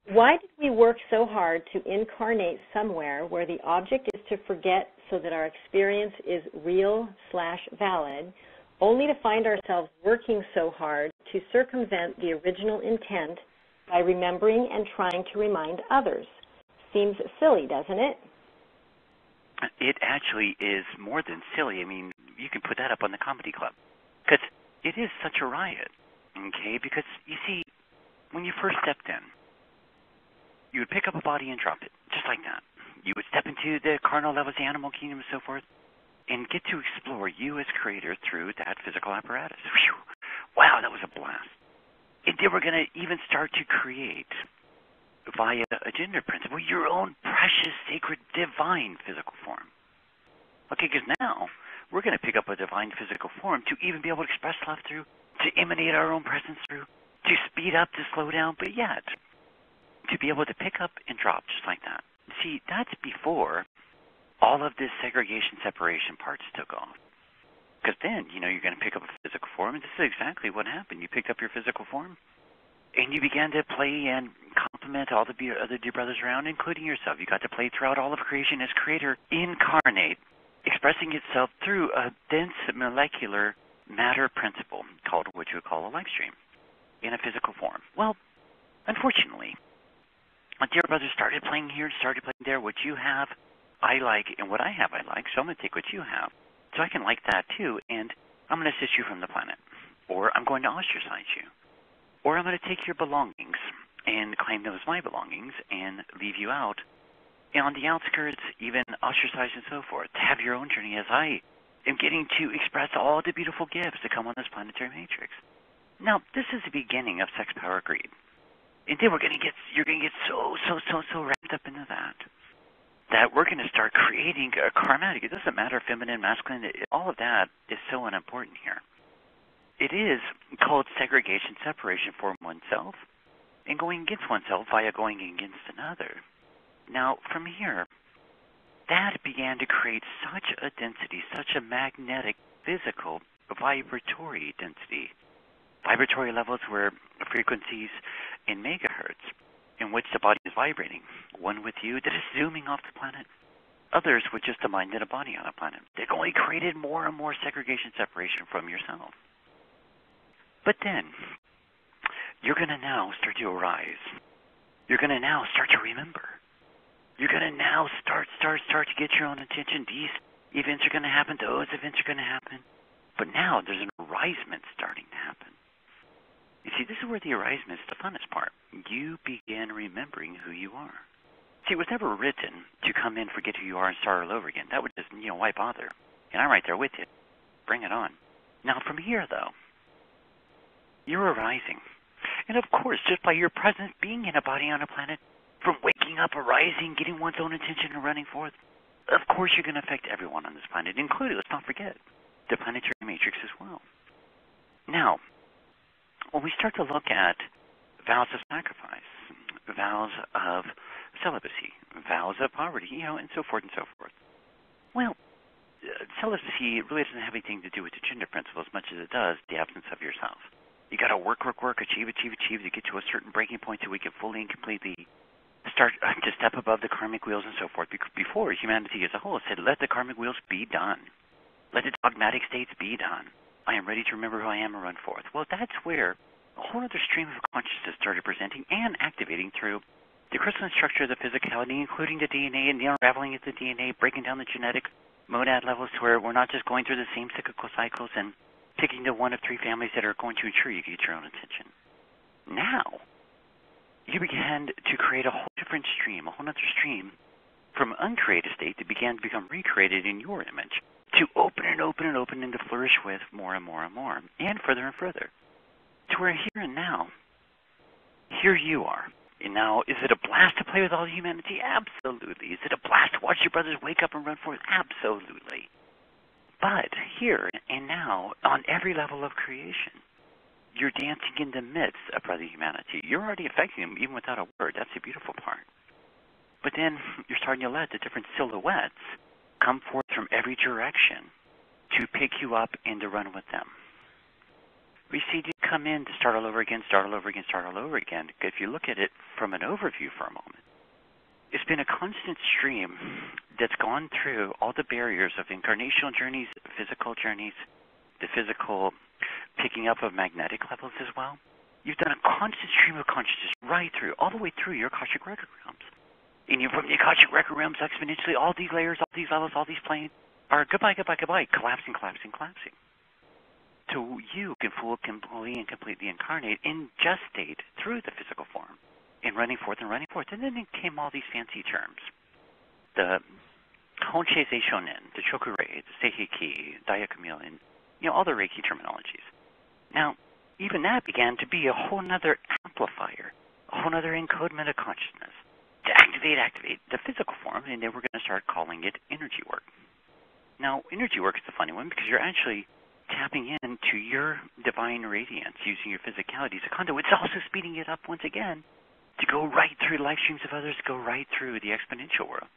Why did we work so hard to incarnate somewhere where the object is to forget so that our experience is real/valid, only to find ourselves working so hard to circumvent the original intent by remembering and trying to remind others? Seems silly, doesn't it? It actually is more than silly. I mean, you can put that up on the comedy club. Because it is such a riot, okay? Because, you see, when you first stepped in, you would pick up a body and drop it, just like that. You would step into the carnal levels, the animal kingdom, and so forth, and get to explore you as creator through that physical apparatus. Whew. Wow, that was a blast. And then we're going to even start to create, via a gender principle, your own precious, sacred, divine physical form. Okay, because now we're going to pick up a divine physical form to even be able to express love through, to emanate our own presence through, to speed up, to slow down, but yet to be able to pick up and drop just like that. See, that's before all of this segregation, separation parts took off. Because then, you know, you're going to pick up a physical form, and this is exactly what happened. You picked up your physical form, and you began to play and compliment all the other dear brothers around, including yourself. You got to play throughout all of creation as creator incarnate, expressing itself through a dense molecular matter principle called what you would call a life stream in a physical form. Well, unfortunately, dear brothers started playing here, started playing there. What you have, I like, and what I have, I like. So I'm going to take what you have, so I can like that too, and I'm going to assist you from the planet, or I'm going to ostracize you, or I'm going to take your belongings and claim them as my belongings and leave you out, and on the outskirts, even ostracize and so forth, to have your own journey as I am getting to express all the beautiful gifts that come on this planetary matrix. Now, this is the beginning of sex, power, greed. And then you're going to get so wrapped up into that we're going to start creating a karmatic. It doesn't matter feminine, masculine, all of that is so unimportant here. It is called segregation, separation for oneself, and going against oneself via going against another. Now, from here, that began to create such a density, such a magnetic, physical, vibratory density. Vibratory levels were frequencies in megahertz in which the body is vibrating. One with you that is zooming off the planet. Others with just a mind and a body on the planet. They've only created more and more segregation, separation from yourself. But then, you're going to now start to arise. You're going to now start to remember. You're going to now start to get your own attention. These events are going to happen. Those events are going to happen. But now there's an arisement starting to happen. You see, this is where the arisement is the funnest part. You begin remembering who you are. See, it was never written to come in, forget who you are, and start all over again. That would just, why bother? And I'm right there with you. Bring it on. Now, from here, though, you're arising. And, of course, just by your presence being in a body on a planet, from waking up, arising, getting one's own attention, and running forth, of course you're going to affect everyone on this planet, including, let's not forget, the planetary matrix as well. Now, when we start to look at vows of sacrifice, vows of celibacy, vows of poverty, and so forth and so forth. Well, celibacy really doesn't have anything to do with the gender principle as much as it does the absence of yourself. You got to work, achieve to get to a certain breaking point so we can fully and completely start to step above the karmic wheels and so forth. Before, humanity as a whole said, let the karmic wheels be done. Let the dogmatic states be done. I am ready to remember who I am and run forth. Well, that's where a whole other stream of consciousness started presenting and activating through the crystalline structure of the physicality, including the DNA and the unraveling of the DNA, breaking down the genetic monad levels to where we're not just going through the same cyclical cycles and picking the one of three families that are going to ensure you get your own attention. Now, you began to create a whole different stream, a whole other stream from uncreated state that began to become recreated in your image, to open and to flourish with more and more, and further, to where here and now, here you are. And now, is it a blast to play with all humanity? Absolutely. Is it a blast to watch your brothers wake up and run forth? Absolutely. But here and now, on every level of creation, you're dancing in the midst of brother humanity. You're already affecting them even without a word. That's the beautiful part. But then you're starting to let the different silhouettes come forth from every direction to pick you up and to run with them. We see the come in to start all over again, start all over again, start all over again. If you look at it from an overview for a moment, it's been a constant stream that's gone through all the barriers of incarnational journeys, physical journeys, the physical picking up of magnetic levels as well. You've done a constant stream of consciousness right through, all the way through your Akashic record realms. And from the Akashic record realms exponentially, all these layers, all these levels, all these planes are goodbye, goodbye, goodbye, collapsing, collapsing, collapsing. So you can fully and completely incarnate in just state through the physical form and running forth and running forth. And then came all these fancy terms. The Honsei Shonin, the Chokurei, the Seiheki, Dayakamil, and all the Reiki terminologies. Now, even that began to be a whole other amplifier, a whole other encodement of consciousness to activate the physical form, and then we're going to start calling it energy work. Now, energy work is the funny one because you're actually tapping into your divine radiance using your physicality as a conduit. It's also speeding it up once again to go right through life streams of others, to go right through the exponential world.